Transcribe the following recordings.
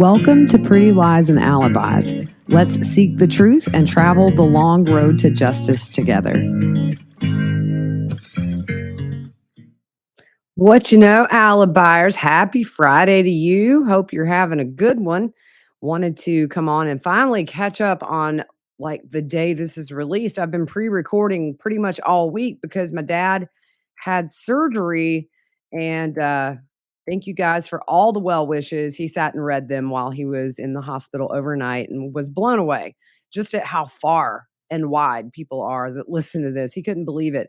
Welcome to Pretty Lies and Alibis. Let's seek the truth and travel the long road to justice together. What you know, Alibis, happy Friday to you. Hope you're having a good one. Wanted to come on and finally catch up on like the day this is released. I've been pre-recording pretty much all week because my dad had surgery and thank you guys for all the well wishes. He sat and read them while he was in the hospital overnight and was blown away just at how far and wide people are that listen to this. He couldn't believe it.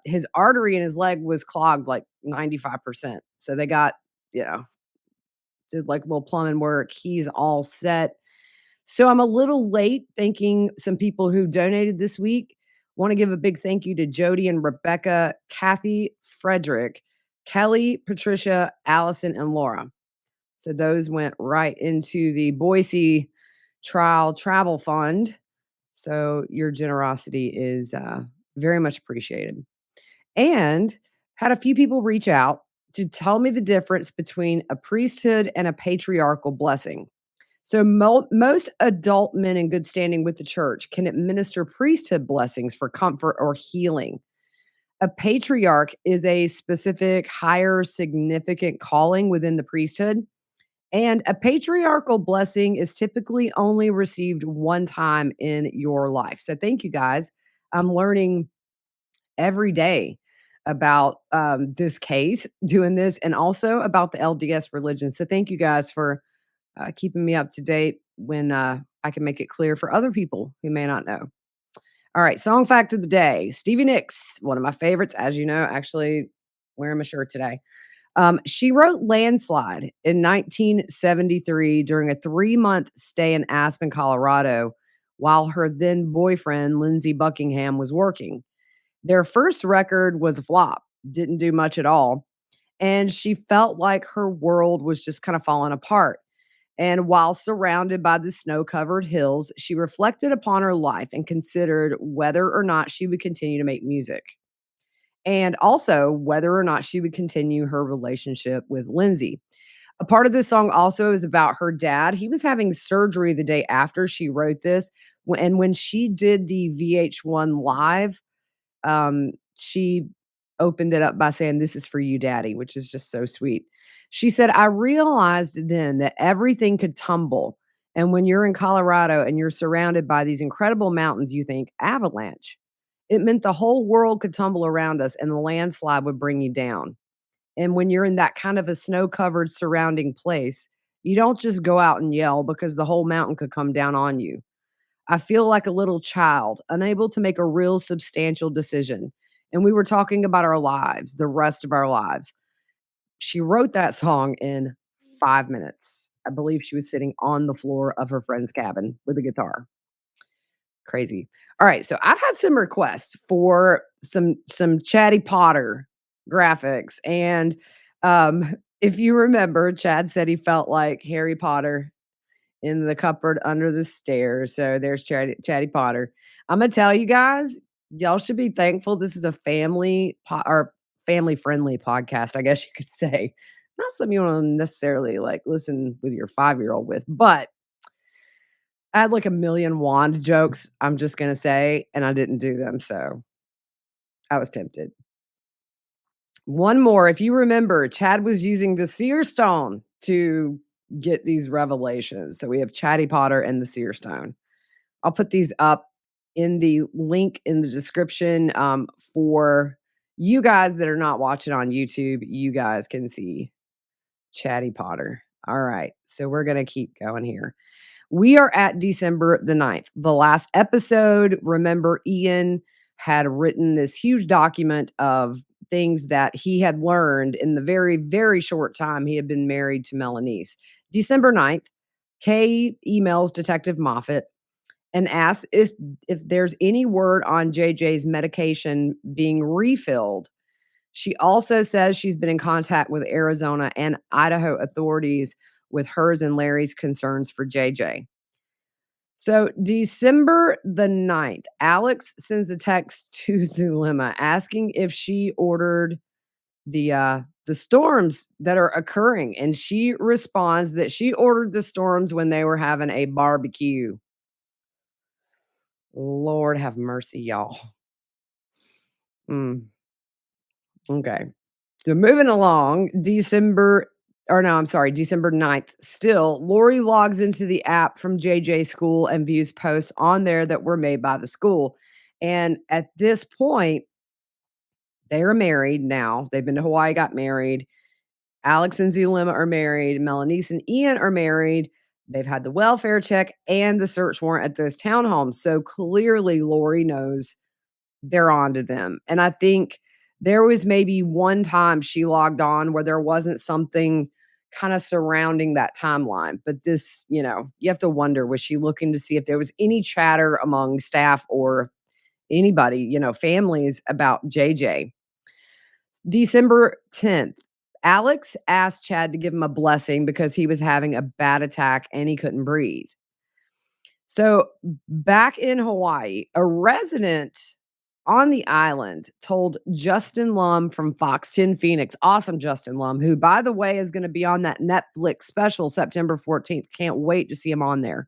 His artery in his leg was clogged like 95%. So they got, did like little plumbing work. He's all set. So I'm a little late thanking some people who donated this week. Want to give a big thank you to Jody and Rebecca, Kathy, Frederick, Kelly, Patricia, Allison, and Laura. So those went right into the Boise Trial Travel Fund. So your generosity is very much appreciated. And had a few people reach out to tell me the difference between a priesthood and a patriarchal blessing. So most adult men in good standing with the church can administer priesthood blessings for comfort or healing. A patriarch is a specific, higher, significant calling within the priesthood. And a patriarchal blessing is typically only received one time in your life. So thank you guys. I'm learning every day about this case, doing this, and also about the LDS religion. So thank you guys for keeping me up to date when I can make it clear for other people who may not know. All right, song fact of the day. Stevie Nicks, one of my favorites, as you know, actually wearing my shirt today. She wrote Landslide in 1973 during a 3-month stay in Aspen, Colorado, while her then boyfriend, Lindsey Buckingham, was working. Their first record was a flop, didn't do much at all. And she felt like her world was just kind of falling apart. And while surrounded by the snow covered hills, she reflected upon her life and considered whether or not she would continue to make music. And also whether or not she would continue her relationship with Lindsay. A part of this song also is about her dad. He was having surgery the day after she wrote this. And when she did the VH1 Live, she opened it up by saying, "This is for you, Daddy," which is just so sweet. She said, "I realized then that everything could tumble. And when you're in Colorado and you're surrounded by these incredible mountains, you think avalanche. It meant the whole world could tumble around us and the landslide would bring you down. And when you're in that kind of a snow-covered surrounding place, you don't just go out and yell because the whole mountain could come down on you. I feel like a little child, unable to make a real substantial decision. And we were talking about our lives, the rest of our lives." She wrote that song in 5 minutes. I believe she was sitting on the floor of her friend's cabin with a guitar. Crazy. All right, so I've had some requests for some Chatty Potter graphics, and if you remember, Chad said he felt like Harry Potter in the cupboard under the stairs. So there's Chatty Potter. I'm gonna tell you guys, y'all should be thankful this is a or family friendly podcast, I guess you could say. Not something you want to necessarily like listen with your 5-year-old with, but I had like a million wand jokes, I'm just gonna say, and I didn't do them, so I was tempted. One more, if you remember, Chad was using the seer stone to get these revelations. So we have Chatty Potter and the seer stone. I'll put these up in the link in the description for you guys that are not watching on YouTube. You guys can see Chatty Potter. All right, so we're going to keep going here. We are at December the 9th. The last episode, remember, Ian had written this huge document of things that he had learned in the very, very short time he had been married to Melanice. December 9th, Kay emails Detective Moffat and asks if there's any word on JJ's medication being refilled. She also says she's been in contact with Arizona and Idaho authorities with hers and Larry's concerns for JJ. So December the 9th, Alex sends a text to Zulema asking if she ordered the the storms that are occurring. And she responds that she ordered the storms when they were having a barbecue. Lord have mercy, y'all. Mm, okay. So moving along, December 9th. Still, Lori logs into the app from JJ School and views posts on there that were made by the school. And at this point, they are married now. They've been to Hawaii, got married. Alex and Zulema are married. Melanice and Ian are married. They've had the welfare check and the search warrant at those townhomes. So clearly, Lori knows they're on to them. And I think there was maybe one time she logged on where there wasn't something kind of surrounding that timeline. But this, you have to wonder, was she looking to see if there was any chatter among staff or anybody, families about JJ? December 10th. Alex asked Chad to give him a blessing because he was having a bad attack and he couldn't breathe. So, back in Hawaii, a resident on the island told Justin Lum from Fox 10 Phoenix, awesome Justin Lum, who, by the way, is going to be on that Netflix special September 14th. Can't wait to see him on there.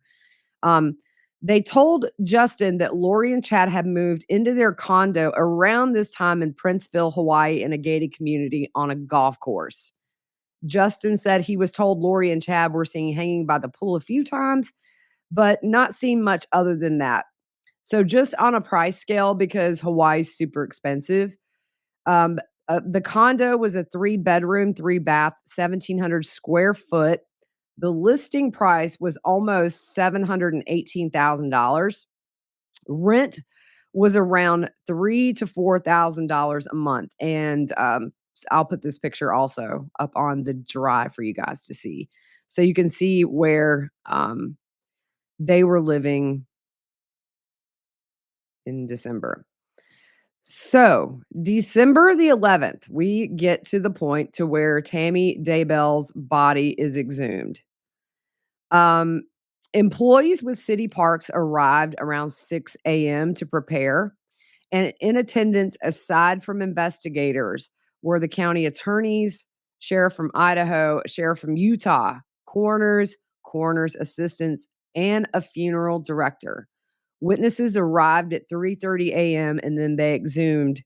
They told Justin that Lori and Chad had moved into their condo around this time in Princeville, Hawaii, in a gated community on a golf course. Justin said he was told Lori and Chad were seen hanging by the pool a few times, but not seen much other than that. So just on a price scale, because Hawaii's super expensive, the condo was a 3-bedroom, 3-bath, 1,700 square foot. The listing price was almost $718,000. Rent was around $3,000 to $4,000 a month. And I'll put this picture also up on the drive for you guys to see. So you can see where they were living in December. So, December the 11th, we get to the point to where Tammy Daybell's body is exhumed. Um, Employees with city parks arrived around 6 a.m. to prepare. And in attendance, aside from investigators, were the county attorneys, sheriff from Idaho, sheriff from Utah, coroner's assistants, and a funeral director. Witnesses arrived at 3:30 a.m. and then they exhumed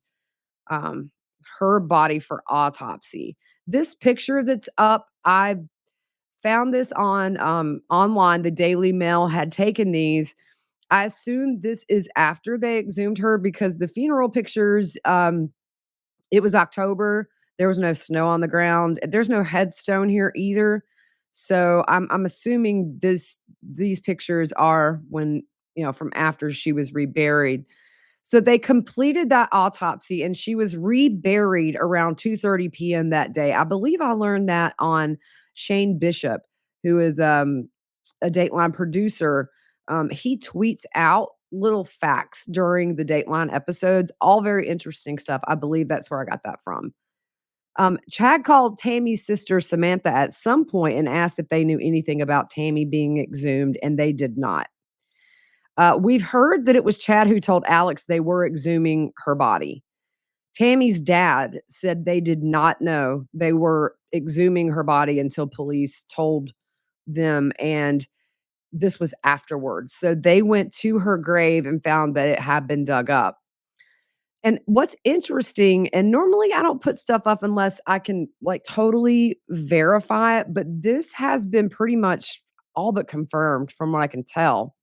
her body for autopsy. This picture that's up, I found this on online. The Daily Mail had taken these. I assume this is after they exhumed her because the funeral pictures, it was October. There was no snow on the ground. There's no headstone here either. So I'm assuming these pictures are when, from after she was reburied. So they completed that autopsy and she was reburied around 2:30 p.m. that day. I believe I learned that on Shane Bishop, who is a Dateline producer. He tweets out little facts during the Dateline episodes, all very interesting stuff. I believe that's where I got that from. Chad called Tammy's sister Samantha at some point and asked if they knew anything about Tammy being exhumed, and they did not. We've heard that it was Chad who told Alex they were exhuming her body. Tammy's dad said they did not know they were exhuming her body until police told them, and this was afterwards. So they went to her grave and found that it had been dug up. And what's interesting, and normally I don't put stuff up unless I can totally verify it, but this has been pretty much all but confirmed from what I can tell.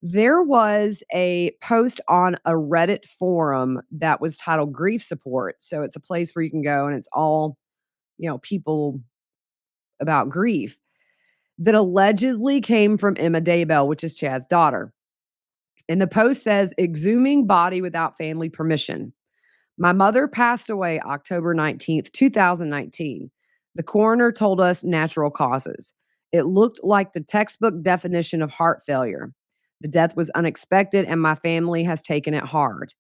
There was a post on a Reddit forum that was titled Grief Support. So it's a place where you can go and it's all, people about grief that allegedly came from Emma Daybell, which is Chad's daughter. And the post says, exhuming body without family permission. My mother passed away October 19th, 2019. The coroner told us natural causes. It looked like the textbook definition of heart failure. The death was unexpected and my family has taken it hard.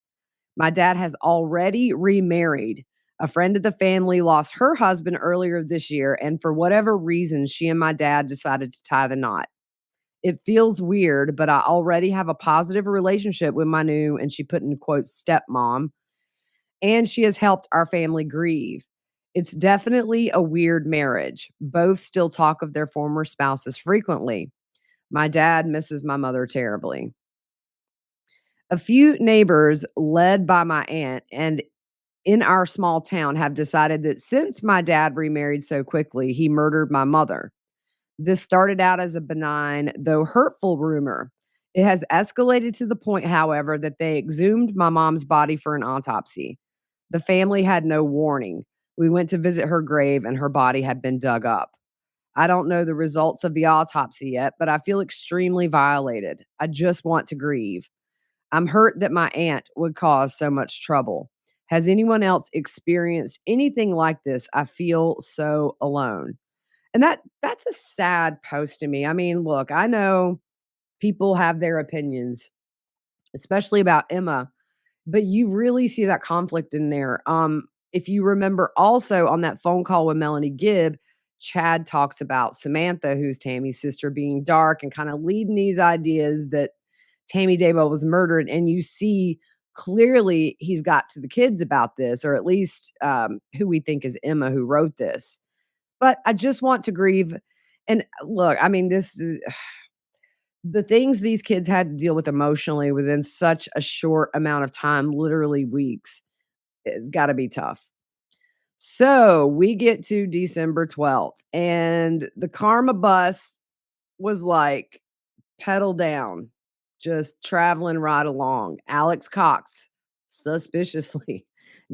My dad has already remarried. A friend of the family lost her husband earlier this year, and for whatever reason, she and my dad decided to tie the knot. It feels weird, but I already have a positive relationship with my new, and she put in quotes, stepmom, and she has helped our family grieve. It's definitely a weird marriage. Both still talk of their former spouses frequently. My dad misses my mother terribly. A few neighbors, led by my aunt and in our small town, have decided that since my dad remarried so quickly, he murdered my mother. This started out as a benign, though hurtful rumor. It has escalated to the point, however, that they exhumed my mom's body for an autopsy. The family had no warning. We went to visit her grave and her body had been dug up. I don't know the results of the autopsy yet, but I feel extremely violated. I just want to grieve. I'm hurt that my aunt would cause so much trouble. Has anyone else experienced anything like this? I feel so alone. And that's a sad post to me. I mean, look, I know people have their opinions, especially about Emma, but you really see that conflict in there. If you remember also on that phone call with Melanie Gibb, Chad talks about Samantha, who's Tammy's sister, being dark and kind of leading these ideas that Tammy Daybell was murdered. And you see clearly he's got to the kids about this, or at least who we think is Emma who wrote this. But I just want to grieve. And look, I mean, this is the things these kids had to deal with emotionally within such a short amount of time, literally weeks, it's got to be tough. So we get to December 12th, and the karma bus was like pedal down, just traveling right along. Alex Cox suspiciously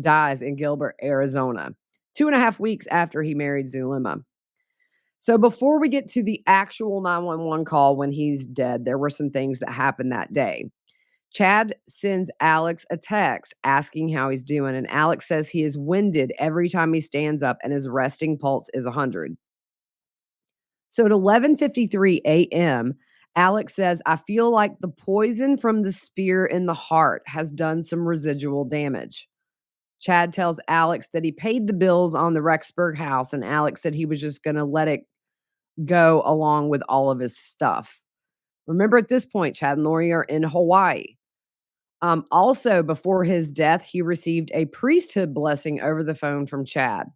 dies in Gilbert, Arizona, 2.5 weeks after he married Zulema. So before we get to the actual 911 call when he's dead, there were some things that happened that day. Chad sends Alex a text asking how he's doing, and Alex says he is winded every time he stands up and his resting pulse is 100. So at 11:53 a.m., Alex says, I feel like the poison from the spear in the heart has done some residual damage. Chad tells Alex that he paid the bills on the Rexburg house, and Alex said he was just going to let it go along with all of his stuff. Remember, at this point, Chad and Lori are in Hawaii. Also, before his death, he received a priesthood blessing over the phone from Chad.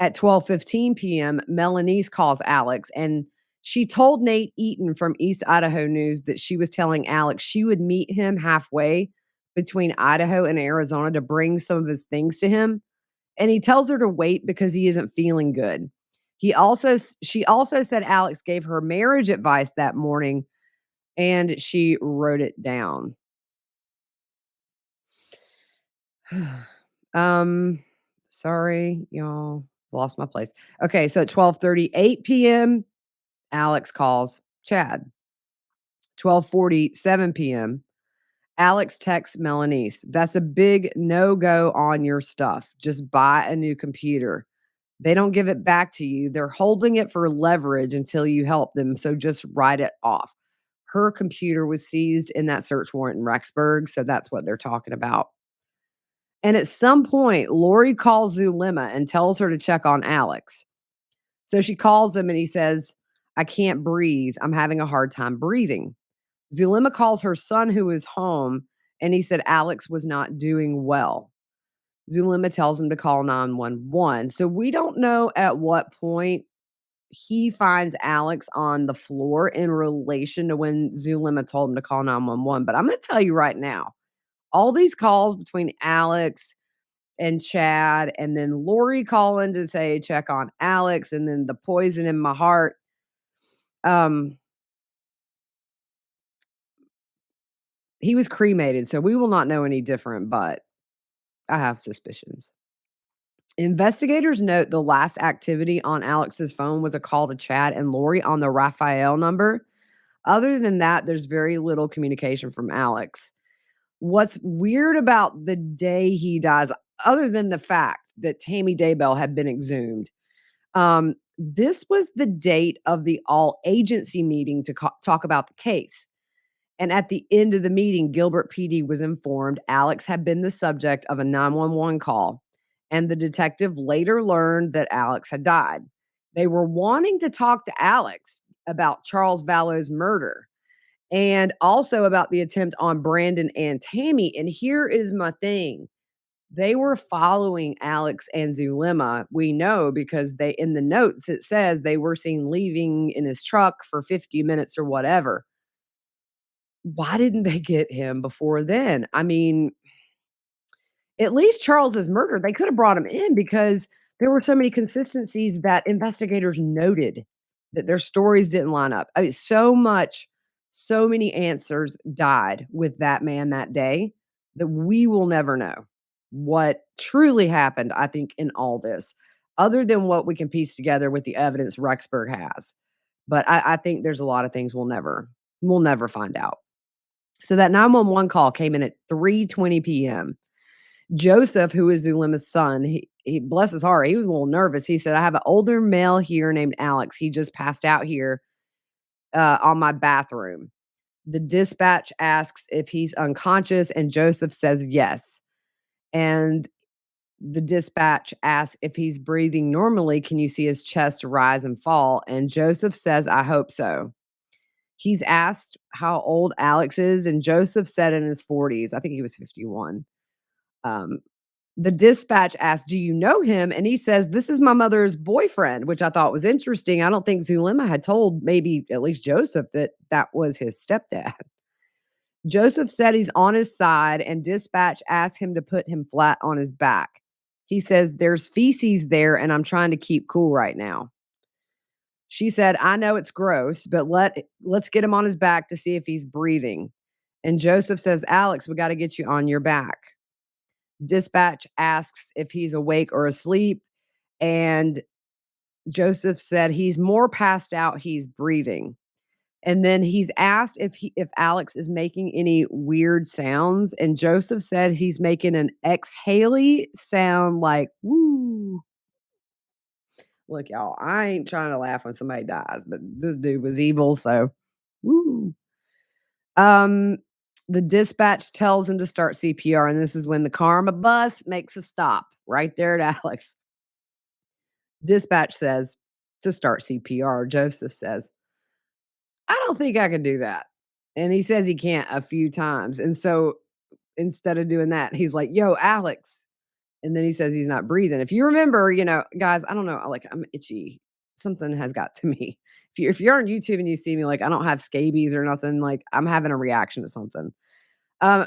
At 12:15 p.m., Melanese calls Alex, and she told Nate Eaton from East Idaho News that she was telling Alex she would meet him halfway between Idaho and Arizona to bring some of his things to him. And he tells her to wait because he isn't feeling good. She also said Alex gave her marriage advice that morning, and she wrote it down. um, sorry, y'all. Lost my place. Okay, so at 12:38 p.m., Alex calls Chad. 12:47 p.m., Alex texts Melanese. That's a big no-go on your stuff. Just buy a new computer. They don't give it back to you. They're holding it for leverage until you help them, so just write it off. Her computer was seized in that search warrant in Rexburg, so that's what they're talking about. And at some point, Lori calls Zulema and tells her to check on Alex. So she calls him and he says, I can't breathe. I'm having a hard time breathing. Zulema calls her son who is home, and he said Alex was not doing well. Zulema tells him to call 911. So we don't know at what point he finds Alex on the floor in relation to when Zulema told him to call 911. But I'm going to tell you right now, all these calls between Alex and Chad, and then Lori calling to say check on Alex, and then the poison in my heart. He was cremated, so we will not know any different, but I have suspicions. Investigators note the last activity on Alex's phone was a call to Chad and Lori on the Raphael number. Other than that, there's very little communication from Alex. What's weird about the day he dies, other than the fact that Tammy Daybell had been exhumed, this was the date of the all agency meeting to talk about the case. And at the end of the meeting, Gilbert PD was informed Alex had been the subject of a 911 call, and the detective later learned that Alex had died. They were wanting to talk to Alex about Charles Vallow's murder and also about the attempt on Brandon and Tammy. And here is my thing. They were following Alex and Zulema. We know because they in the notes it says they were seen leaving in his truck for 50 minutes or whatever. Why didn't they get him before then? I mean, at least Charles's murder, they could have brought him in because there were so many consistencies that investigators noted that their stories didn't line up. I mean, so many answers died with that man that day that we will never know what truly happened, I think, in all this, other than what we can piece together with the evidence Rexburg has. But I think there's a lot of things we'll never find out. So that 911 call came in at 3:20 p.m. Joseph, who is Zulema's son, he bless his heart, he was a little nervous. He said, "I have an older male here named Alex. He just passed out here on my bathroom." The dispatch asks if he's unconscious, and Joseph says yes. And the dispatch asks if he's breathing normally. Can you see his chest rise and fall? And Joseph says, "I hope so." He's asked how old Alex is, and Joseph said in his 40s. I think he was 51. Um, the dispatch asked, "Do you know him?" And he says, "This is my mother's boyfriend," which I thought was interesting. I don't think Zulema had told maybe at least Joseph that that was his stepdad. Joseph said he's on his side, and dispatch asked him to put him flat on his back. He says, "There's feces there, and I'm trying to keep cool right now." She said, "I know it's gross, but let's get him on his back to see if he's breathing." And Joseph says, "Alex, we got to get you on your back." Dispatch asks if he's awake or asleep, and Joseph said he's more passed out, he's breathing. And then he's asked if Alex is making any weird sounds, and Joseph said he's making an exhaley sound like woo. Look, y'all, I ain't trying to laugh when somebody dies, but this dude was evil, so woo. Um, the dispatch tells him to start CPR, and this is when the karma bus makes a stop right there at Alex. Dispatch says to start CPR. Joseph says, "I don't think I can do that." And he says he can't a few times. And so instead of doing that, he's like, "Yo, Alex." And then he says he's not breathing. If you remember, guys, I don't know, like I'm itchy. Something has got to me. If you're on YouTube and you see me, like I don't have scabies or nothing, like I'm having a reaction to something.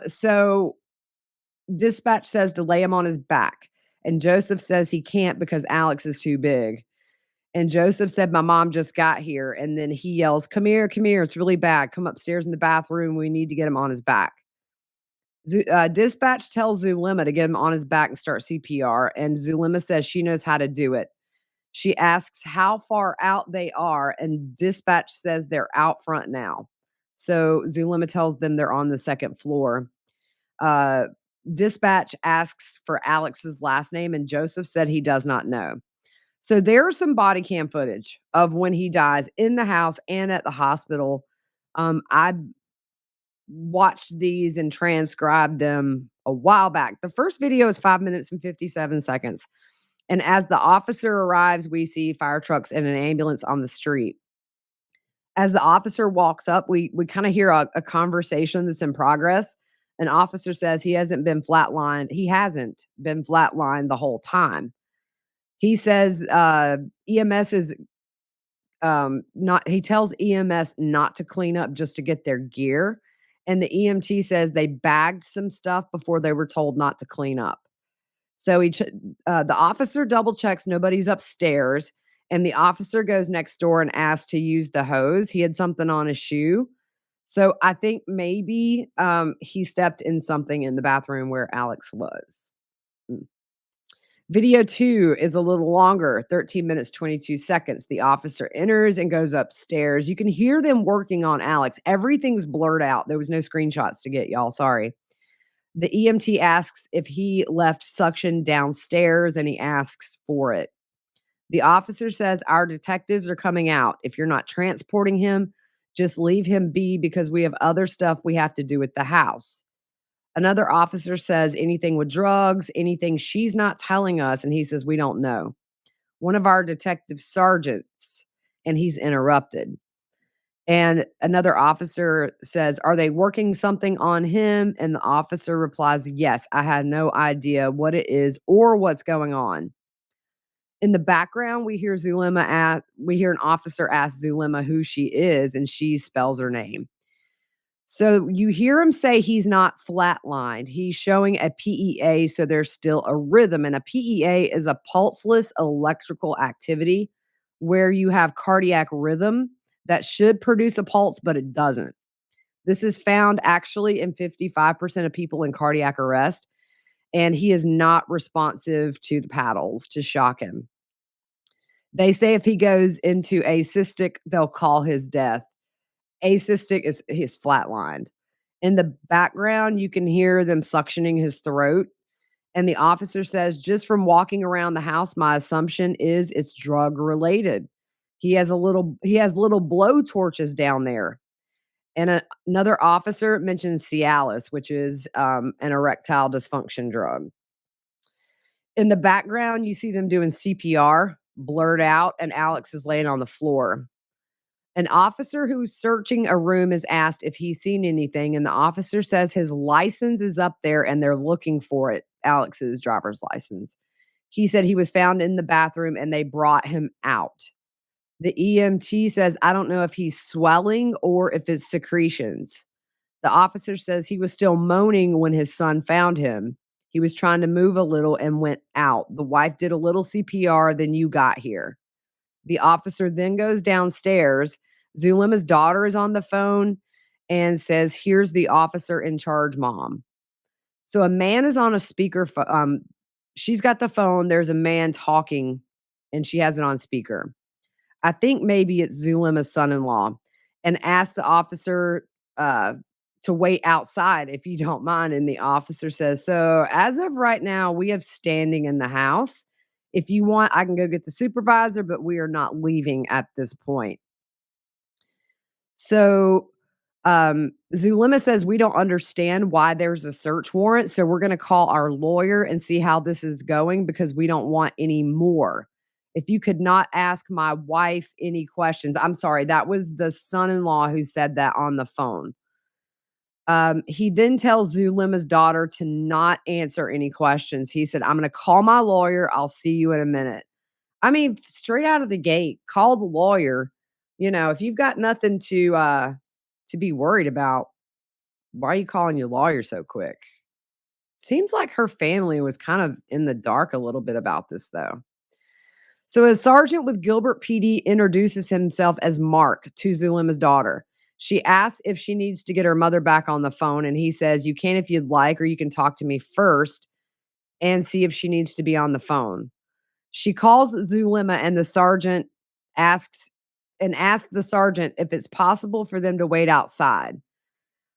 So dispatch says to lay him on his back. And Joseph says he can't because Alex is too big. And Joseph said, "My mom just got here." And then he yells, "Come here, come here. It's really bad. Come upstairs in the bathroom. We need to get him on his back." Dispatch tells Zulema to get him on his back and start CPR. And Zulema says she knows how to do it. She asks how far out they are. And dispatch says they're out front now. So Zulema tells them they're on the second floor. Uh, Dispatch asks for Alex's last name. And Joseph said he does not know. So there's some body cam footage of when he dies in the house and at the hospital. I watched these and transcribed them a while back. The first video is 5 minutes and 57 seconds. And as the officer arrives, we see fire trucks and an ambulance on the street. As the officer walks up, we kind of hear a conversation that's in progress. An officer says he hasn't been flatlined. He hasn't been flatlined the whole time. He says EMS is not he tells EMS not to clean up just to get their gear. And the EMT says they bagged some stuff before they were told not to clean up. So the officer double checks nobody's upstairs, and the officer goes next door and asks to use the hose. He had something on his shoe. So I think maybe he stepped in something in the bathroom where Alex was. Mm. Video 2 is a little longer, 13 minutes, 22 seconds. The officer enters and goes upstairs. You can hear them working on Alex. Everything's blurred out. There was no screenshots to get, y'all. Sorry. The EMT asks if he left suction downstairs, and he asks for it. The officer says, "Our detectives are coming out. If you're not transporting him, just leave him be because we have other stuff we have to do at the house." Another officer says, "Anything with drugs, anything she's not telling us." And he says, "We don't know." One of our detective sergeants, and he's interrupted. And another officer says, "Are they working something on him?" And the officer replies, "Yes, I had no idea what it is or what's going on." In the background, we hear an officer ask Zulema who she is, and she spells her name. So you hear him say he's not flatlined. He's showing a PEA, so there's still a rhythm. And a PEA is a pulseless electrical activity where you have cardiac rhythm that should produce a pulse, but it doesn't. This is found actually in 55% of people in cardiac arrest, and he is not responsive to the paddles to shock him. They say if he goes into asystic, they'll call his death. Asystic is he's flatlined. In the background, you can hear them suctioning his throat. And the officer says, just from walking around the house, my assumption is it's drug related. He has little blow torches down there. And another officer mentions Cialis, which is an erectile dysfunction drug. In the background, you see them doing CPR, blurred out, and Alex is laying on the floor. An officer who's searching a room is asked if he's seen anything, and the officer says his license is up there and they're looking for it, Alex's driver's license. He said he was found in the bathroom and they brought him out. The EMT says, I don't know if he's swelling or if it's secretions. The officer says he was still moaning when his son found him. He was trying to move a little and went out. The wife did a little CPR, then you got here. The officer then goes downstairs. Zulema's daughter is on the phone and says, "Here's the officer in charge, mom." So a man is on a speaker. She's got the phone. There's a man talking, and she has it on speaker. I think maybe it's Zulema's son-in-law, and asks the officer uh, to wait outside if you don't mind. And the officer says, "So as of right now, we have standing in the house. If you want, I can go get the supervisor, but we are not leaving at this point." So, Zulema says, "We don't understand why there's a search warrant, so we're gonna call our lawyer and see how this is going because we don't want any more. If you could not ask my wife any questions." I'm sorry, that was the son-in-law who said that on the phone. He then tells Zulema's daughter to not answer any questions. He said, "I'm gonna call my lawyer. I'll see you in a minute." I mean, straight out of the gate, call the lawyer. You know, if you've got nothing to be worried about, why are you calling your lawyer so quick? Seems like her family was kind of in the dark a little bit about this, though. So, a sergeant with Gilbert PD introduces himself as Mark to Zulema's daughter. She asks if she needs to get her mother back on the phone, and he says, "You can if you'd like, or you can talk to me first and see if she needs to be on the phone." She calls Zulema and the sergeant asks asks the sergeant if it's possible for them to wait outside.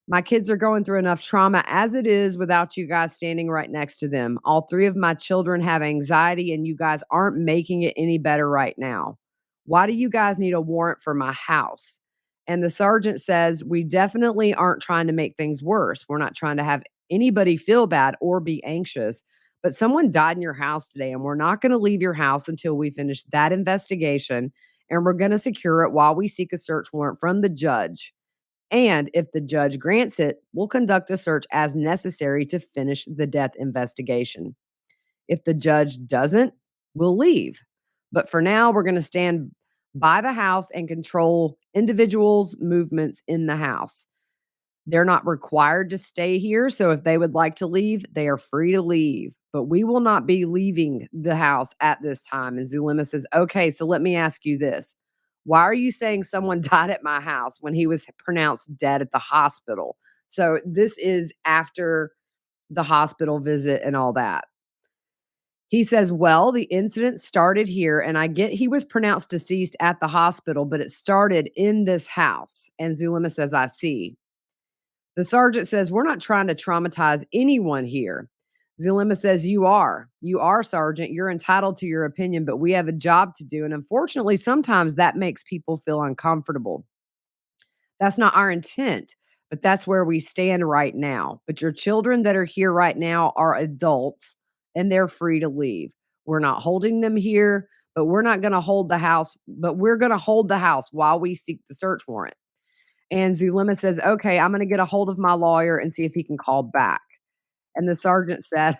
"My kids are going through enough trauma as it is without you guys standing right next to them. All three of my children have anxiety and you guys aren't making it any better right now. Why do you guys need a warrant for my house?" And the sergeant says, "We definitely aren't trying to make things worse. We're not trying to have anybody feel bad or be anxious. But someone died in your house today, and we're not going to leave your house until we finish that investigation. And we're going to secure it while we seek a search warrant from the judge. And if the judge grants it, we'll conduct a search as necessary to finish the death investigation. If the judge doesn't, we'll leave. But for now, we're going to stand by the house and control individuals' movements in the house. They're not required to stay here, so if they would like to leave, they are free to leave. But we will not be leaving the house at this time." And Zulema says, "Okay, so let me ask you this. Why are you saying someone died at my house when he was pronounced dead at the hospital?" So this is after the hospital visit and all that. He says, "Well, the incident started here, and I get he was pronounced deceased at the hospital, but it started in this house." And Zulema says, "I see." The sergeant says, "We're not trying to traumatize anyone here." Zulema says, "You are. You are, Sergeant. You're entitled to your opinion, but we have a job to do. And unfortunately, sometimes that makes people feel uncomfortable. That's not our intent, but that's where we stand right now. But your children that are here right now are adults and they're free to leave. We're not holding them here, but we're not going to hold the house, but we're going to hold the house while we seek the search warrant." And Zulema says, "Okay, I'm gonna get a hold of my lawyer and see if he can call back." And the sergeant said,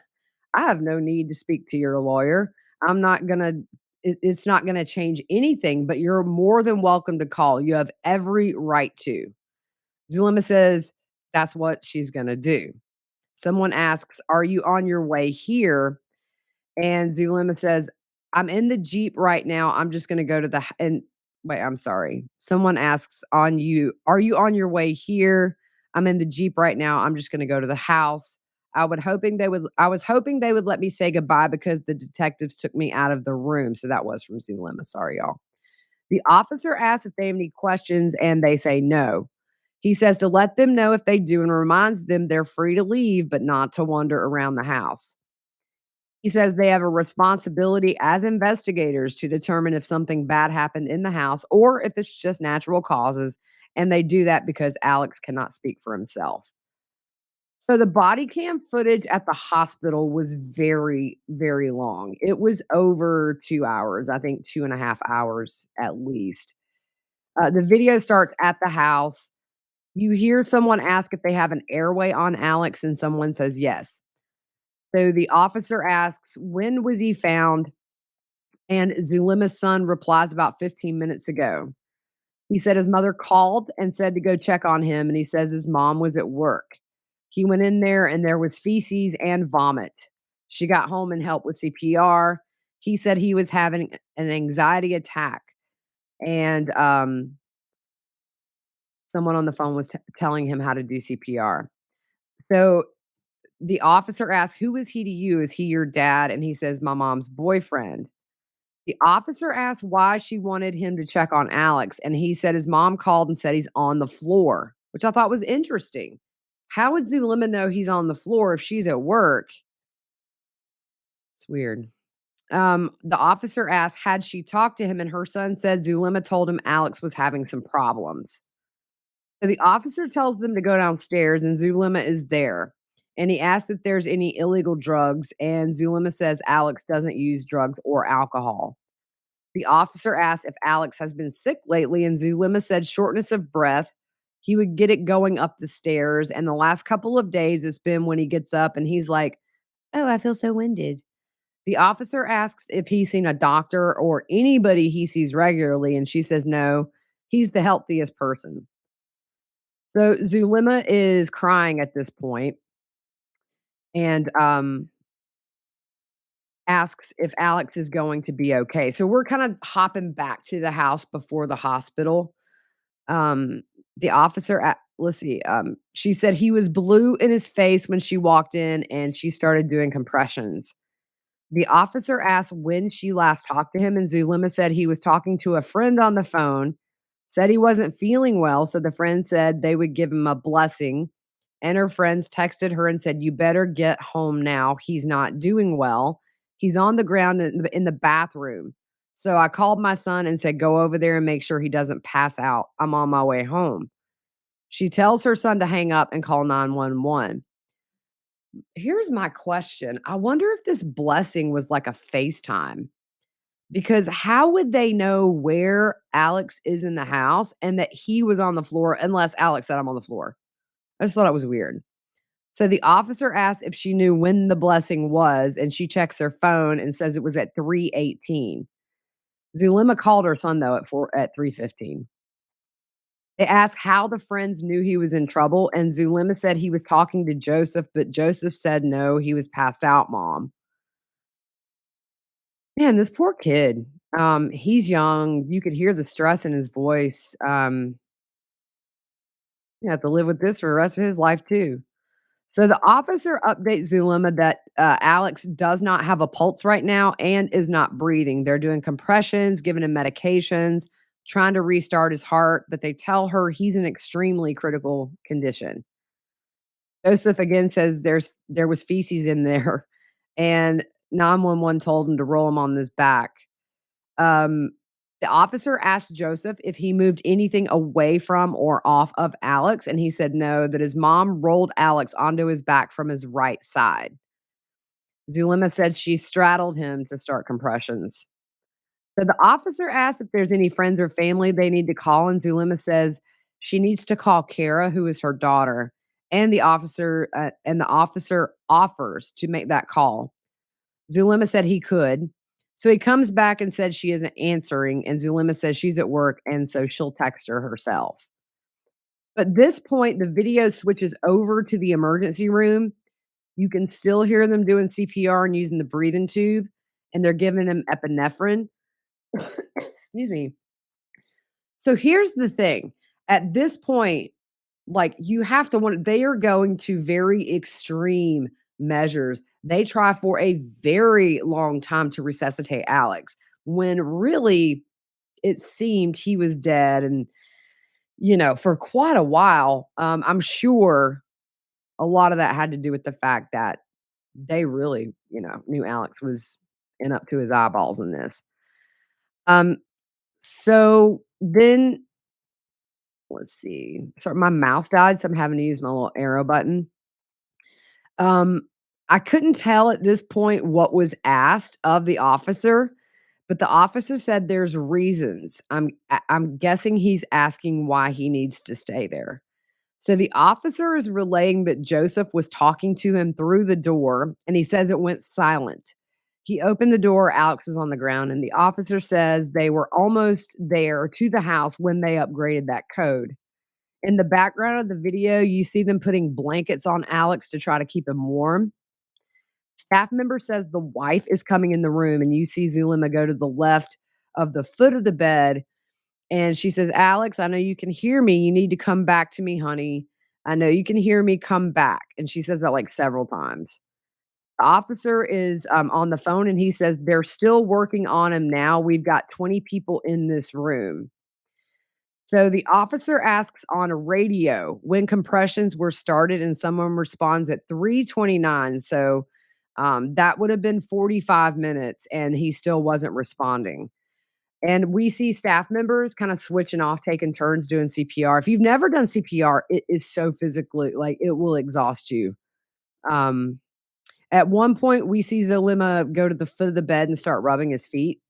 "I have no need to speak to your lawyer. I'm not gonna it's not gonna change anything, but you're more than welcome to call. You have every right to." Zulema says that's what she's gonna do. Someone asks, "Are you on your way here?" And Zulema says, "I'm in the Jeep right now. I'm just gonna go to the h" and wait, I'm sorry. Someone asks, "Are you on your way here? I'm in the Jeep right now. I'm just gonna go to the house." I was hoping they would let me say goodbye because the detectives took me out of the room. So that was from Zulema. Sorry, y'all. The officer asks if they have any questions and they say no. He says to let them know if they do and reminds them they're free to leave, but not to wander around the house. He says they have a responsibility as investigators to determine if something bad happened in the house or if it's just natural causes. And they do that because Alex cannot speak for himself. So the body cam footage at the hospital was very, very long. It was over 2 hours, I think 2.5 hours at least. The video starts at the house. You hear someone ask if they have an airway on Alex, and someone says yes. So the officer asks, when was he found? And Zulema's son replies about 15 minutes ago. He said his mother called and said to go check on him, and he says his mom was at work. He went in there and there was feces and vomit. She got home and helped with CPR. He said he was having an anxiety attack, and someone on the phone was telling him how to do CPR. So the officer asked, "Who is he to you? Is he your dad?" And he says, "My mom's boyfriend." The officer asked why she wanted him to check on Alex, and he said his mom called and said he's on the floor, which I thought was interesting. How would Zulema know he's on the floor if she's at work? It's weird. The officer asked, had she talked to him, and her son said Zulema told him Alex was having some problems. So the officer tells them to go downstairs, and Zulema is there. And he asks if there's any illegal drugs, and Zulema says Alex doesn't use drugs or alcohol. The officer asked if Alex has been sick lately, and Zulema said shortness of breath. He would get it going up the stairs, and the last couple of days it's been when he gets up and he's like, "Oh, I feel so winded." The officer asks if he's seen a doctor or anybody he sees regularly, and she says no, he's the healthiest person. So Zulema is crying at this point and asks if Alex is going to be okay. So we're kind of hopping back to the house before the hospital. Um, the officer at let's see, she said he was blue in his face when she walked in and she started doing compressions. The officer asked when she last talked to him, and Zulema said he was talking to a friend on the phone, said he wasn't feeling well, so the friend said they would give him a blessing. And her friends texted her and said, "You better get home now. He's not doing well. He's on the ground in the bathroom." So I called my son and said, "Go over there and make sure he doesn't pass out. I'm on my way home." She tells her son to hang up and call 911. Here's my question. I wonder if this blessing was like a FaceTime, because how would they know where Alex is in the house and that he was on the floor unless Alex said, "I'm on the floor"? I just thought it was weird. So the officer asked if she knew when the blessing was, and she checks her phone and says it was at 3:18. Zulema called her son though at 3:15. They asked how the friends knew he was in trouble, and Zulema said he was talking to Joseph, but Joseph said no, he was passed out, mom. Man, this poor kid. He's young. You could hear the stress in his voice. You have to live with this for the rest of his life too. So the officer updates Zulema that Alex does not have a pulse right now and is not breathing. They're doing compressions, giving him medications, trying to restart his heart, but they tell her he's in extremely critical condition. Joseph again says there was feces in there, and 911 told him to roll him on his back. Um, the officer asked Joseph if he moved anything away from or off of Alex, and he said no, that his mom rolled Alex onto his back from his right side. Zulema said she straddled him to start compressions. So the officer asked if there's any friends or family they need to call, and Zulema says She needs to call Kara, who is her daughter, and the officer offers to make that call. Zulema said he could. So he comes back and said she isn't answering, and Zulema says she's at work, and so she'll text her herself. But this point, the video switches over to the emergency room. You can still hear them doing CPR and using the breathing tube, and they're giving him epinephrine. Excuse me. So here's the thing. At this point, like, you have to want they are going to very extreme measures. They try for a very long time to resuscitate Alex when really it seemed he was dead and, for quite a while. I'm sure a lot of that had to do with the fact that they really, knew Alex was in up to his eyeballs in this. Um, so then let's see. Sorry, my mouse died, so I'm having to use my little arrow button. Um, I couldn't tell at this point what was asked of the officer, but the officer said there's reasons. I'm guessing he's asking why he needs to stay there. So the officer is relaying that Joseph was talking to him through the door, and he says it went silent. He opened the door, Alex was on the ground, and the officer says they were almost there to the house when they upgraded that code. In the background of the video, you see them putting blankets on Alex to try to keep him warm. Staff member says the wife is coming in the room, and you see Zulema go to the left of the foot of the bed, and she says, "Alex, I know you can hear me. You need to come back to me, honey. I know you can hear me. Come back." And she says that like several times. The officer is on the phone, and he says they're still working on him now. We've got 20 people in this room. So the officer asks on a radio when compressions were started, and someone responds at 3:29. So that would have been 45 minutes, and he still wasn't responding. And we see staff members kind of switching off, taking turns doing CPR. If you've never done CPR, it is so physically, like, it will exhaust you. Um, at one point, we see Zolima go to the foot of the bed and start rubbing his feet.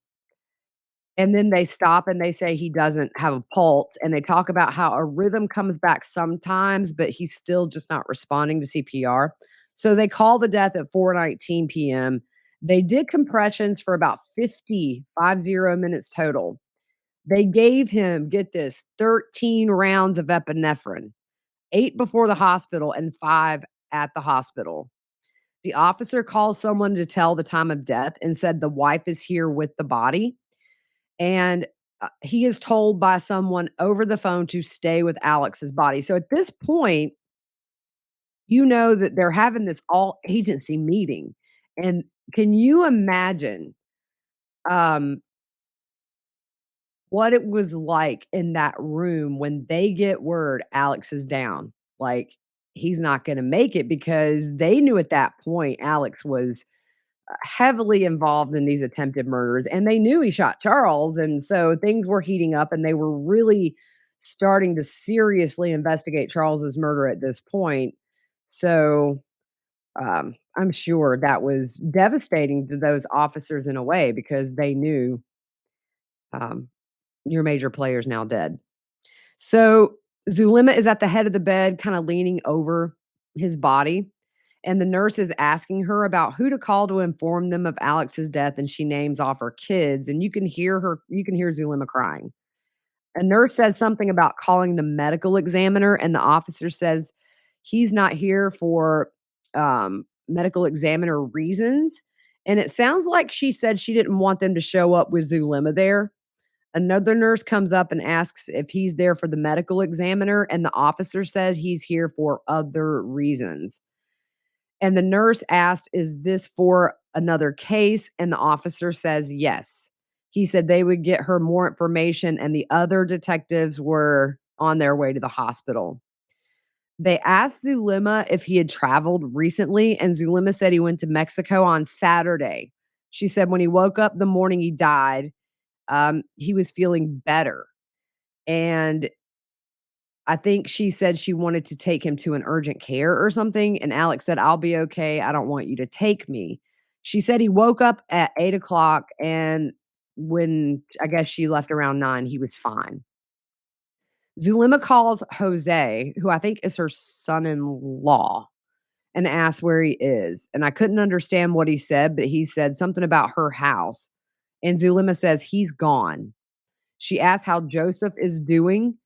And then they stop and they say he doesn't have a pulse, and they talk about how a rhythm comes back sometimes, but he's still just not responding to CPR. So they call the death at 4:19 PM. They did compressions for about 50 minutes total. They gave him, get this, 13 rounds of epinephrine, 8 before the hospital and 5 at the hospital. The officer calls someone to tell the time of death and said the wife is here with the body. And he is told by someone over the phone to stay with Alex's body. So at this point, you know that they're having this all agency meeting. And can you imagine um, what it was like in that room when they get word Alex is down? Like, he's not going to make it, because they knew at that point Alex was heavily involved in these attempted murders, and they knew he shot Charles, and so things were heating up, and they were really starting to seriously investigate Charles's murder at this point. So, I'm sure that was devastating to those officers in a way, because they knew, um, your major player's now dead. So, Zulema is at the head of the bed, kinda leaning over his body, and the nurse is asking her about who to call to inform them of Alex's death, and she names off her kids, and you can hear Zulema crying. A nurse says something about calling the medical examiner, and the officer says he's not here for medical examiner reasons. And it sounds like she said she didn't want them to show up with Zulema there. Another nurse comes up and asks if he's there for the medical examiner, and the officer says he's here for other reasons. And the nurse asked, "Is this for another case?" And the officer says, "Yes." He said they would get her more information, and the other detectives were on their way to the hospital. They asked Zulema if he had traveled recently, and Zulema said he went to Mexico on Saturday. She said when he woke up the morning he died, he was feeling better. And I think she said she wanted to take him to an urgent care or something, and Alex said, "I'll be okay. I don't want you to take me." She said he woke up at 8 o'clock, and when I guess she left around 9, he was fine. Zulima calls Jose, who I think is her son in law, and asks where he is. And I couldn't understand what he said, but he said something about her house. And Zulima says he's gone. She asks how Joseph is doing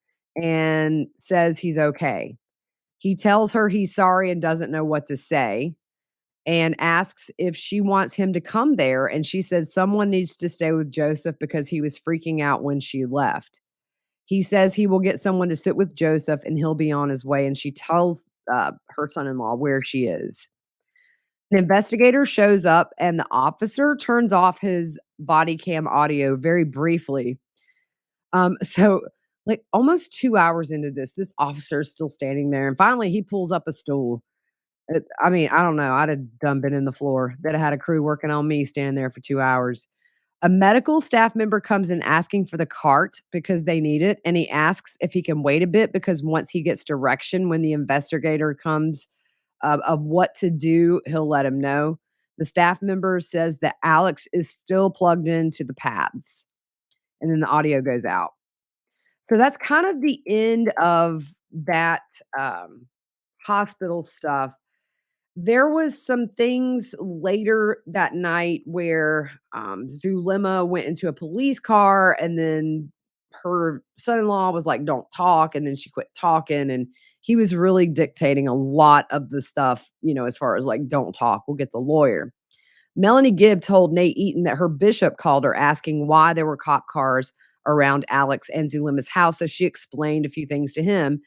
and says he's okay. He tells her he's sorry and doesn't know what to say and asks if she wants him to come there. And she says someone needs to stay with Joseph because he was freaking out when she left. He says he will get someone to sit with Joseph and he'll be on his way. And she tells her son in law where she is. An investigator shows up and the officer turns off his body cam audio very briefly. So like almost 2 hours into this officer is still standing there. And finally, he pulls up a stool. I mean, I don't know. I'd have done been in the floor that had a crew working on me standing there for 2 hours. A medical staff member comes in asking for the cart because they need it. And he asks if he can wait a bit because once he gets direction, when the investigator comes of what to do, he'll let him know. The staff member says that Alex is still plugged into the pads. And then the audio goes out. So that's kind of the end of that hospital stuff. There was some things later that night where, Zulema went into a police car, and then her son-in-law was like, "Don't talk," and then she quit talking, and he was really dictating a lot of the stuff, as far as, like, "Don't talk, we'll get the lawyer." Melanie Gibb told Nate Eaton that her bishop called her asking why there were cop cars around Alex and Zulema's house, so she explained a few things to him,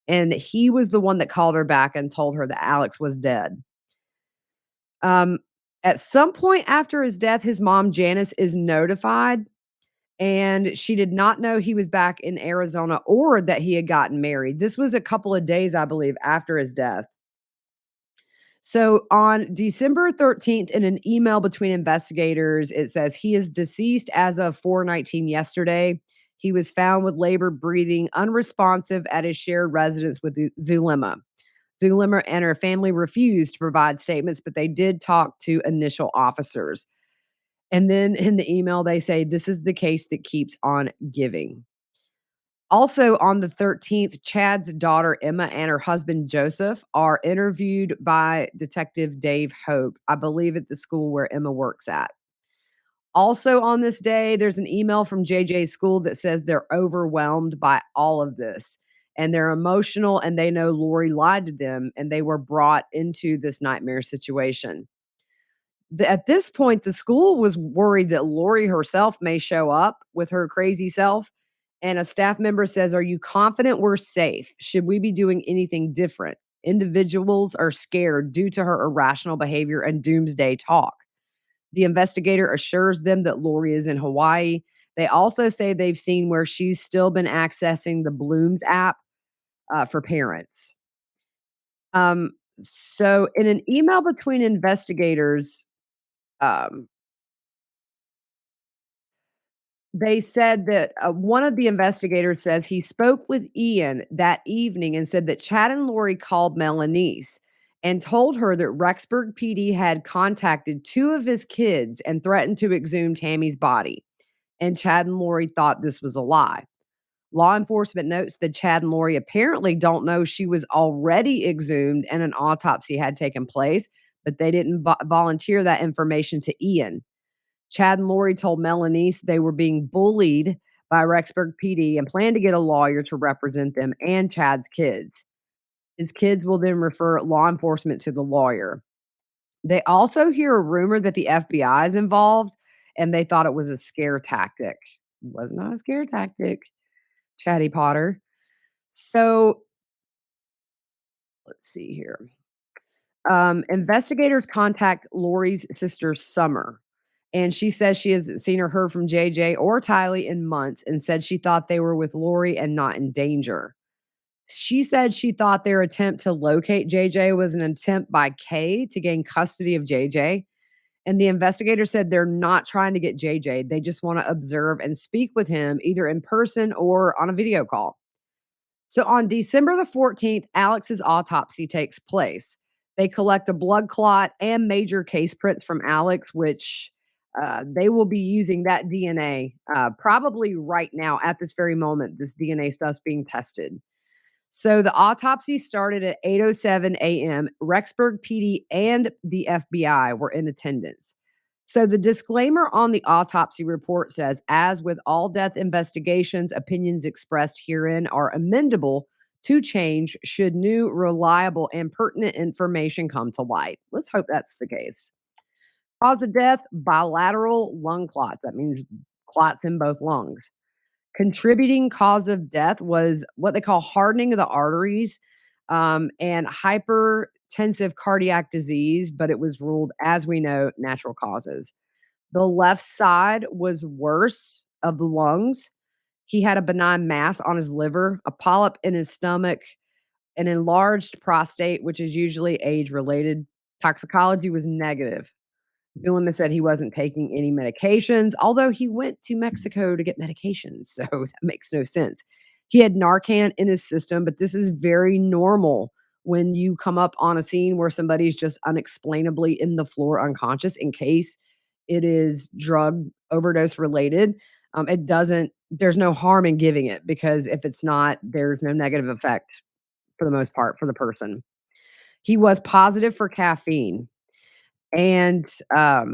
and he was the one that called her back and told her that Alex was dead. Um, at some point after his death, his mom, Janice, is notified, and she did not know he was back in Arizona or that he had gotten married. This was a couple of days, I believe, after his death. So on December 13th, in an email between investigators, it says he is deceased as of 4:19 yesterday. He was found with labor breathing, unresponsive at his shared residence with Zulema. Zulema and her family refused to provide statements, but they did talk to initial officers. And then in the email, they say, "This is the case that keeps on giving." Also on the 13th, Chad's daughter, Emma, and her husband, Joseph, are interviewed by Detective Dave Hope, I believe at the school where Emma works at. Also on this day, there's an email from JJ's school that says they're overwhelmed by all of this and they're emotional and they know Lori lied to them and they were brought into this nightmare situation. At this point, the school was worried that Lori herself may show up with her crazy self. And a staff member says, "Are you confident we're safe? Should we be doing anything different?" Individuals are scared due to her irrational behavior and doomsday talk. The investigator assures them that Lori is in Hawaii. They also say they've seen where she's still been accessing the Blooms app for parents. Um, so, in an email between investigators, um, they said that one of the investigators says he spoke with Ian that evening and said that Chad and Lori called Melanice and told her that Rexburg PD had contacted two of his kids and threatened to exhume Tammy's body. And Chad and Lori thought this was a lie. Law enforcement notes that Chad and Lori apparently don't know she was already exhumed and an autopsy had taken place, but they didn't volunteer that information to Ian. Chad and Lori told Melanice they were being bullied by Rexburg PD and planned to get a lawyer to represent them and Chad's kids. His kids will then refer law enforcement to the lawyer. They also hear a rumor that the FBI is involved and they thought it was a scare tactic. Was not a scare tactic, Chatty Potter. So let's see here. Investigators contact Lori's sister, Summer, and she says she hasn't seen or heard from JJ or Tylee in months and said she thought they were with Lori and not in danger. She said she thought their attempt to locate JJ was an attempt by Kay to gain custody of JJ. And the investigator said they're not trying to get JJ. They just want to observe and speak with him either in person or on a video call. So on December the 14th, Alex's autopsy takes place. They collect a blood clot and major case prints from Alex, which They will be using that DNA probably right now at this very moment. This DNA stuff's being tested. So the autopsy started at 8:07 a.m. Rexburg PD and the FBI were in attendance. So the disclaimer on the autopsy report says, as with all death investigations, opinions expressed herein are amendable to change should new, reliable, and pertinent information come to light. Let's hope that's the case. Cause of death, bilateral lung clots. That means clots in both lungs. Contributing cause of death was what they call hardening of the arteries and hypertensive cardiac disease, but it was ruled, as we know, natural causes. The left side was worse of the lungs. He had a benign mass on his liver, a polyp in his stomach, an enlarged prostate, which is usually age related. Toxicology was negative. Zulema said he wasn't taking any medications, although he went to Mexico to get medications. So that makes no sense. He had Narcan in his system, but this is very normal when you come up on a scene where somebody's just unexplainably in the floor unconscious in case it is drug overdose related. There's no harm in giving it because if it's not, there's no negative effect for the most part for the person. He was positive for caffeine. And so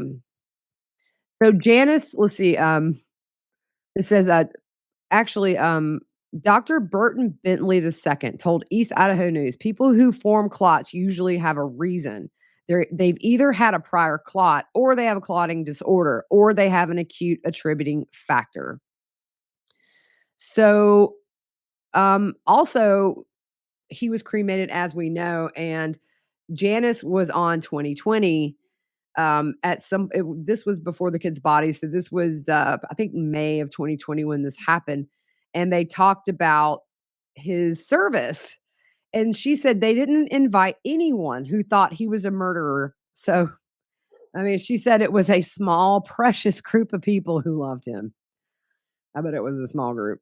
Janice, let's see, it says, actually, Dr. Burton Bentley II told East Idaho News, people who form clots usually have a reason. They've either had a prior clot or they have a clotting disorder or they have an acute attributing factor. So, also, he was cremated, as we know, and Janice was on 2020 this was before the kid's body. So this was, I think May of 2020 when this happened. And they talked about his service. And she said they didn't invite anyone who thought he was a murderer. So, I mean, she said it was a small, precious group of people who loved him. I bet it was a small group.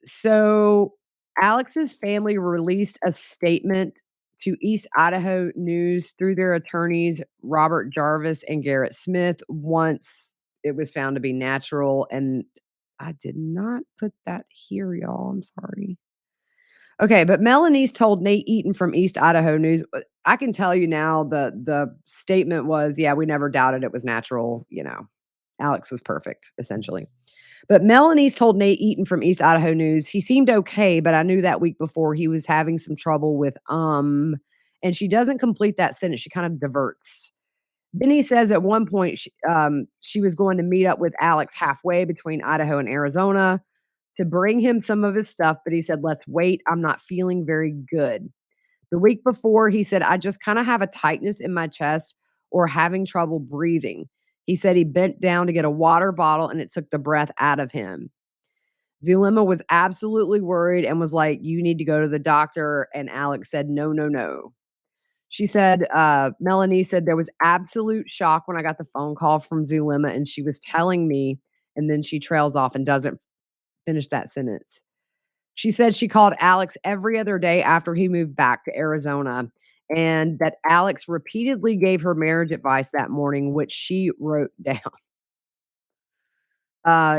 So Alex's family released a statement to East Idaho News through their attorneys, Robert Jarvis and Garrett Smith, once it was found to be natural. And I did not put that here, y'all. I'm sorry. Okay, but Melanie's told Nate Eaton from East Idaho News. I can tell you now the statement was, yeah, we never doubted it was natural. Alex was perfect, essentially. But Melanie's told Nate Eaton from East Idaho News, he seemed okay, but I knew that week before he was having some trouble with, and she doesn't complete that sentence. She kind of diverts. Then he says at one point she was going to meet up with Alex halfway between Idaho and Arizona to bring him some of his stuff, but he said, let's wait. I'm not feeling very good. The week before, he said, I just kind of have a tightness in my chest or having trouble breathing. He said he bent down to get a water bottle and it took the breath out of him. Zulema was absolutely worried and was like, you need to go to the doctor. And Alex said, no, no, no. She said, Melanie said there was absolute shock when I got the phone call from Zulema and she was telling me, and then she trails off and doesn't finish that sentence. She said she called Alex every other day after he moved back to Arizona and that Alex repeatedly gave her marriage advice that morning, which she wrote down.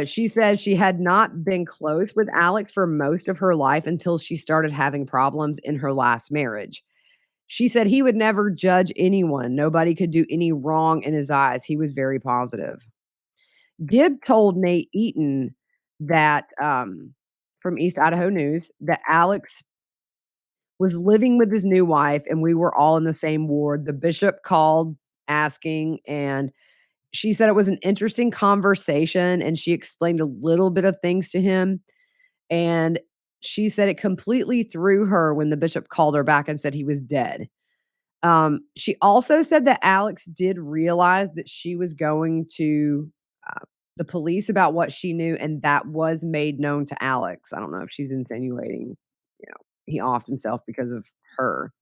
She said she had not been close with Alex for most of her life until she started having problems in her last marriage. She said he would never judge anyone. Nobody could do any wrong in his eyes. He was very positive. Gibb told Nate Eaton that from East Idaho News that Alex was living with his new wife and we were all in the same ward. The bishop called asking, and she said it was an interesting conversation and she explained a little bit of things to him. And she said it completely threw her when the bishop called her back and said he was dead. She also said that Alex did realize that she was going to the police about what she knew, and that was made known to Alex. I don't know if she's insinuating, he offed himself because of her.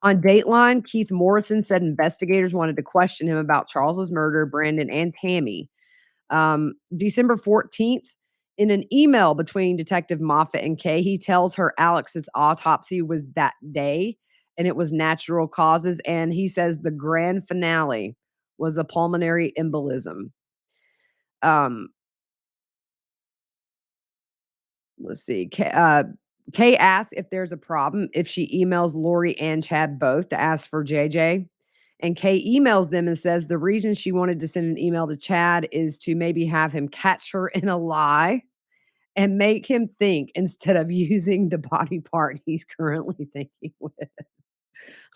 On Dateline, Keith Morrison said investigators wanted to question him about Charles's murder, Brandon and Tammy. December 14th, in an email between Detective Moffat and Kay, he tells her Alex's autopsy was that day and it was natural causes. And he says the grand finale was a pulmonary embolism. Um, let's see. Kay asks if there's a problem if she emails Lori and Chad both to ask for JJ. And Kay emails them and says the reason she wanted to send an email to Chad is to maybe have him catch her in a lie and make him think instead of using the body part he's currently thinking with.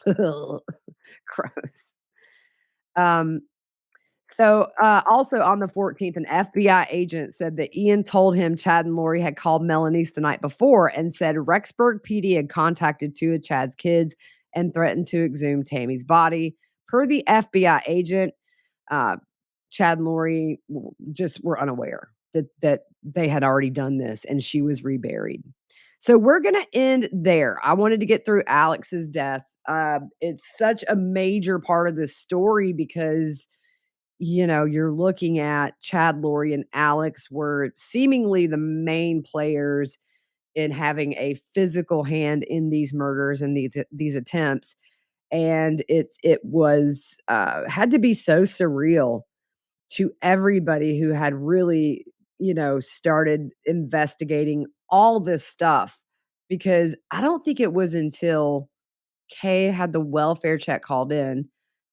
Ugh, gross. Um, also on the 14th, an FBI agent said that Ian told him Chad and Lori had called Melanie's the night before and said Rexburg PD had contacted two of Chad's kids and threatened to exhume Tammy's body. Per the FBI agent, uh, Chad and Lori just were unaware that they had already done this and she was reburied. So we're going to end there. I wanted to get through Alex's death. It's such a major part of this story because you're looking at Chad, Lori, and Alex were seemingly the main players in having a physical hand in these murders and these attempts. And it was had to be so surreal to everybody who had really, started investigating all this stuff because I don't think it was until Kay had the welfare check called in,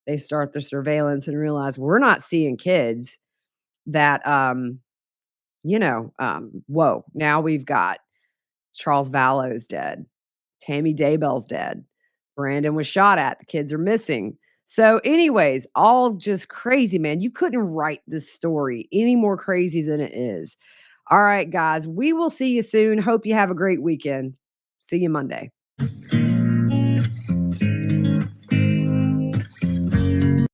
they start the surveillance and realize we're not seeing kids that, whoa, now we've got Charles Vallow's dead. Tammy Daybell's dead. Brandon was shot at. The kids are missing. So, anyways, all just crazy, man. You couldn't write this story any more crazy than it is. All right, guys, we will see you soon. Hope you have a great weekend. See you Monday.